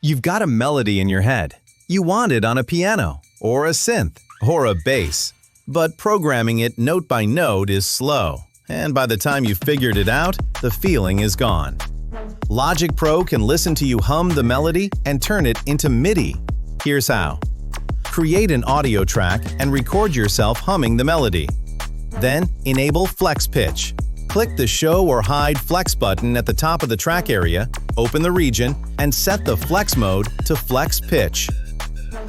You've got a melody in your head. You want it on a piano, or a synth, or a bass. But programming it note by note is slow, and by the time you've figured it out, the feeling is gone. Logic Pro can listen to you hum the melody and turn it into MIDI. Here's how. Create an audio track and record yourself humming the melody. Then, enable Flex Pitch. Click the Show or Hide Flex button at the top of the track area, open the region, and set the Flex mode to Flex Pitch.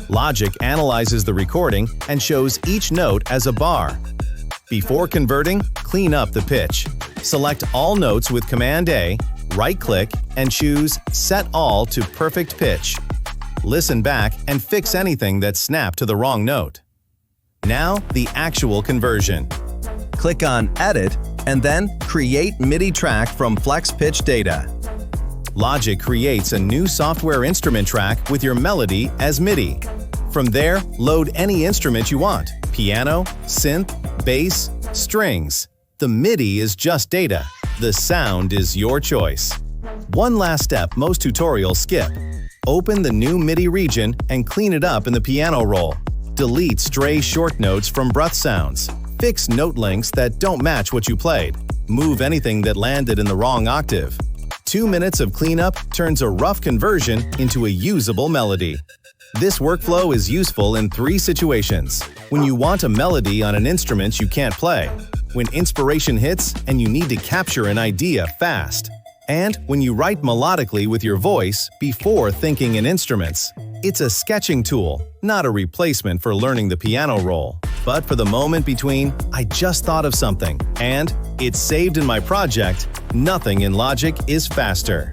Logic analyzes the recording and shows each note as a bar. Before converting, clean up the pitch. Select all notes with Command-A, right-click, and choose Set All to Perfect Pitch. Listen back and fix anything that snapped to the wrong note. Now, the actual conversion. Click on Edit and then Create MIDI track from Flex Pitch data. Logic creates a new software instrument track with your melody as MIDI. From there, load any instrument you want: piano, synth, bass, strings. The MIDI is just data. The sound is your choice. One last step most tutorials skip. Open the new MIDI region and clean it up in the piano roll. Delete stray short notes from breath sounds. Fix note links that don't match what you played. Move anything that landed in the wrong octave. 2 minutes of cleanup turns a rough conversion into a usable melody. This workflow is useful in 3 situations: when you want a melody on an instrument you can't play, when inspiration hits and you need to capture an idea fast, and when you write melodically with your voice before thinking in instruments. It's a sketching tool, not a replacement for learning the piano roll. But for the moment between "I just thought of something" and "it's saved in my project," nothing in Logic is faster.